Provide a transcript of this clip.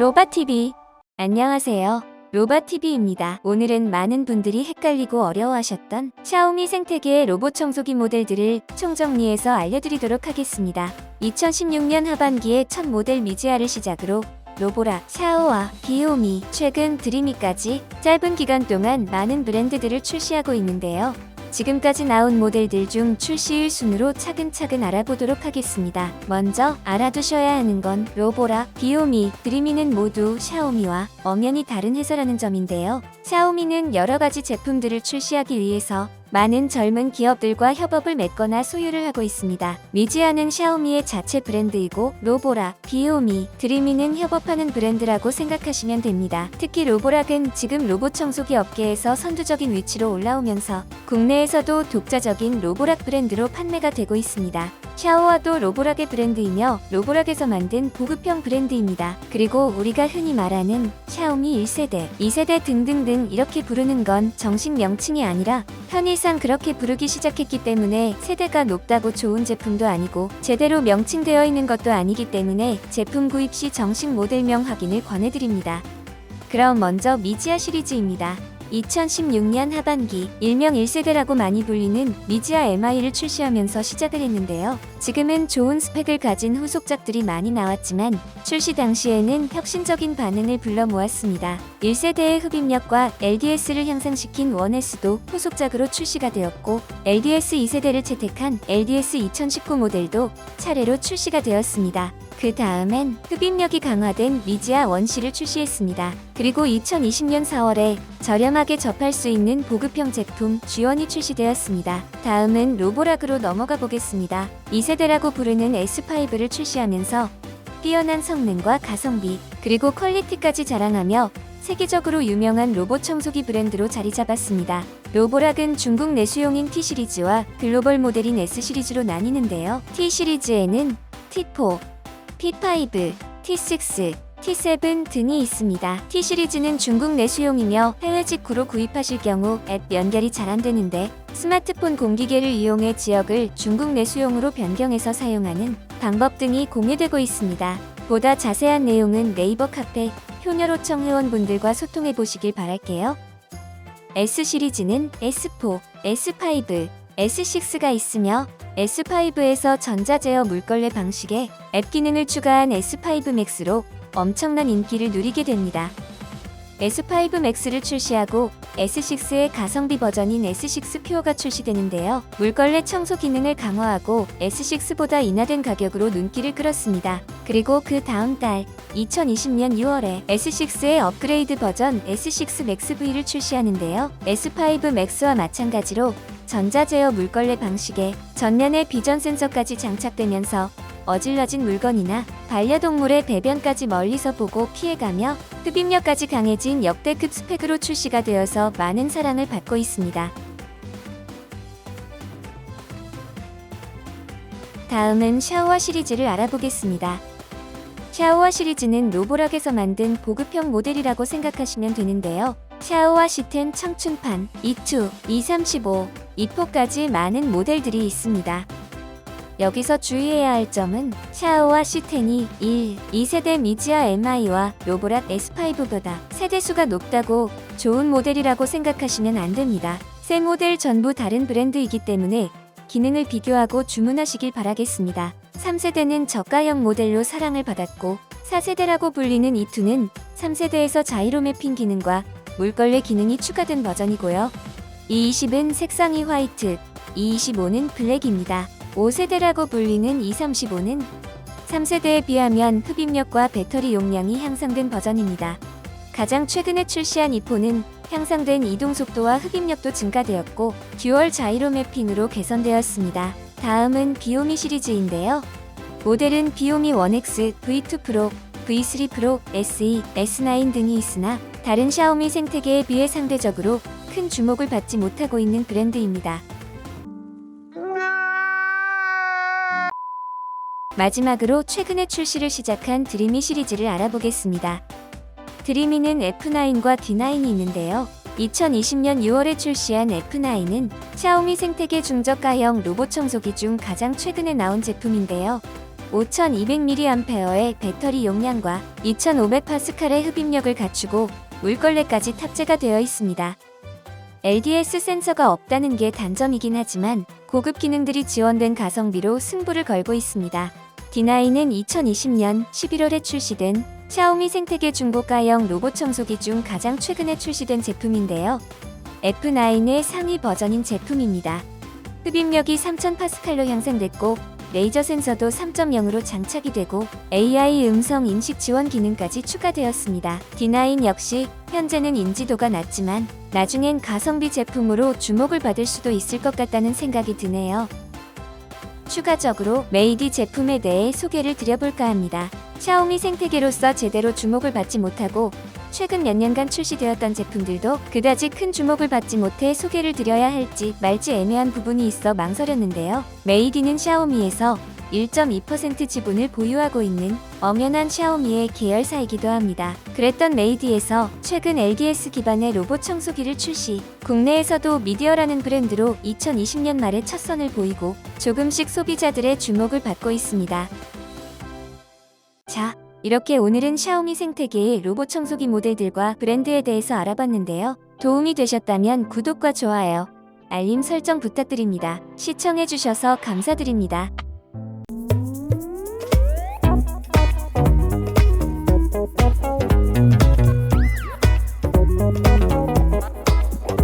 로바TV. 안녕하세요. 로바TV입니다. 오늘은 많은 분들이 헷갈리고 어려워하셨던 샤오미 생태계의 로봇 청소기 모델들을 총정리해서 알려드리도록 하겠습니다. 2016년 하반기에 첫 모델 미지아를 시작으로 로보라, 샤오와, 비오미, 최근 드리미까지 짧은 기간 동안 많은 브랜드들을 출시하고 있는데요. 지금까지 나온 모델들 중 출시일 순으로 차근차근 알아보도록 하겠습니다. 먼저 알아두셔야 하는 건 로보라, 비오미, 드리미는 모두 샤오미와 엄연히 다른 회사라는 점인데요. 샤오미는 여러 가지 제품들을 출시하기 위해서 많은 젊은 기업들과 협업을 맺거나 소유를 하고 있습니다. 미지아는 샤오미의 자체 브랜드이고 로보라, 비오미, 드리미는 협업하는 브랜드라고 생각하시면 됩니다. 특히 로보락은 지금 로봇 청소기 업계에서 선두적인 위치로 올라오면서 국내에서도 독자적인 로보락 브랜드로 판매가 되고 있습니다. 샤오와도 로보락의 브랜드이며 로보락에서 만든 보급형 브랜드입니다. 그리고 우리가 흔히 말하는 샤오미 1세대, 2세대 등등등 이렇게 부르는 건 정식 명칭이 아니라 편의상 그렇게 부르기 시작했기 때문에 세대가 높다고 좋은 제품도 아니고 제대로 명칭되어 있는 것도 아니기 때문에 제품 구입 시 정식 모델명 확인을 권해드립니다. 그럼 먼저 미지아 시리즈입니다. 2016년 하반기 일명 1세대라고 많이 불리는 미지아 MI를 출시하면서 시작을 했는데요. 지금은 좋은 스펙을 가진 후속작들이 많이 나왔지만 출시 당시에는 혁신적인 반응을 불러 모았습니다. 1세대의 흡입력과 LDS를 향상시킨 1S도 후속작으로 출시가 되었고 LDS 2세대를 채택한 LDS 2019 모델도 차례로 출시가 되었습니다. 그 다음엔 흡입력이 강화된 미지아 1C를 출시했습니다. 그리고 2020년 4월에 저렴하게 접할 수 있는 보급형 제품 G1이 출시되었습니다. 다음은 로보락으로 넘어가 보겠습니다. 2세대라고 부르는 S5를 출시하면서 뛰어난 성능과 가성비, 그리고 퀄리티까지 자랑하며 세계적으로 유명한 로봇 청소기 브랜드로 자리 잡았습니다. 로보락은 중국 내수용인 T 시리즈와 글로벌 모델인 S시리즈로 나뉘는데요. T시리즈에는 T4, P5, T6, T7 등이 있습니다. T시리즈는 중국 내수용이며 해외 직구로 구입하실 경우 앱 연결이 잘 안되는데 스마트폰 공기계를 이용해 지역을 중국 내수용으로 변경해서 사용하는 방법 등이 공유되고 있습니다. 보다 자세한 내용은 네이버 카페 효녀로청 회원분들과 소통해 보시길 바랄게요. S시리즈는 S4, S5, S6가 있으며 S5에서 전자제어 물걸레 방식의 앱 기능을 추가한 S5 Max로 엄청난 인기를 누리게 됩니다. S5 Max를 출시하고 S6의 가성비 버전인 S6 퓨어가 출시되는데요. 물걸레 청소 기능을 강화하고 S6보다 인하된 가격으로 눈길을 끌었습니다. 그리고 그 다음 달 2020년 6월에 S6의 업그레이드 버전 S6 Max V를 출시하는데요. S5 Max와 마찬가지로 전자제어 물걸레 방식의 전면에 비전 센서까지 장착되면서 어질러진 물건이나 반려동물의 배변까지 멀리서 보고 피해가며 흡입력까지 강해진 역대급 스펙으로 출시가 되어서 많은 사랑을 받고 있습니다. 다음은 샤오와 시리즈를 알아보겠습니다. 샤오와 시리즈는 로보락에서 만든 보급형 모델이라고 생각하시면 되는데요. 샤오와 C10 청춘판, E2, E35, E4까지 많은 모델들이 있습니다. 여기서 주의해야 할 점은 샤오와 C10이 1, 2세대 미지아 MI와 로보락 S5보다 세대수가 높다고 좋은 모델이라고 생각하시면 안 됩니다. 세 모델 전부 다른 브랜드이기 때문에 기능을 비교하고 주문하시길 바라겠습니다. 3세대는 저가형 모델로 사랑을 받았고 4세대라고 불리는 E2는 3세대에서 자이로 매핑 기능과 물걸레 기능이 추가된 버전이고요. E20은 색상이 화이트, E25는 블랙입니다. 5세대라고 불리는 E35는 3세대에 비하면 흡입력과 배터리 용량이 향상된 버전입니다. 가장 최근에 출시한 E4는 향상된 이동속도와 흡입력도 증가되었고 듀얼 자이로 매핑으로 개선되었습니다. 다음은 비오미 시리즈인데요. 모델은 비오미 1X, V2 프로, V3 프로, SE, S9 등이 있으나 다른 샤오미 생태계에 비해 상대적으로 큰 주목을 받지 못하고 있는 브랜드입니다. 마지막으로 최근에 출시를 시작한 드리미 시리즈를 알아보겠습니다. 드리미는 F9과 D9이 있는데요. 2020년 6월에 출시한 F9은 샤오미 생태계 중저가형 로봇 청소기 중 가장 최근에 나온 제품인데요. 5200mAh의 배터리 용량과 2500파스칼의 흡입력을 갖추고 물걸레까지 탑재가 되어 있습니다. LDS 센서가 없다는 게 단점이긴 하지만 고급 기능들이 지원된 가성비로 승부를 걸고 있습니다. D9은 2020년 11월에 출시된 샤오미 생태계 중고가형 로봇 청소기 중 가장 최근에 출시된 제품인데요. F9의 상위 버전인 제품입니다. 흡입력이 3000파스칼로 향상됐고 레이저 센서도 3.0으로 장착이 되고 AI 음성 인식 지원 기능까지 추가되었습니다. D9 역시 현재는 인지도가 낮지만 나중엔 가성비 제품으로 주목을 받을 수도 있을 것 같다는 생각이 드네요. 추가적으로 메이디 제품에 대해 소개를 드려볼까 합니다. 샤오미 생태계로서 제대로 주목을 받지 못하고 최근 몇 년간 출시되었던 제품들도 그다지 큰 주목을 받지 못해 소개를 드려야 할지 말지 애매한 부분이 있어 망설였는데요. 메이디는 샤오미에서 1.2% 지분을 보유하고 있는 엄연한 샤오미의 계열사이기도 합니다. 그랬던 메이디에서 최근 LDS 기반의 로봇 청소기를 출시, 국내에서도 미디어라는 브랜드로 2020년 말에 첫 선을 보이고 조금씩 소비자들의 주목을 받고 있습니다. 자, 이렇게 오늘은 샤오미 생태계의 로봇 청소기 모델들과 브랜드에 대해서 알아봤는데요. 도움이 되셨다면 구독과 좋아요, 알림 설정 부탁드립니다. 시청해주셔서 감사드립니다.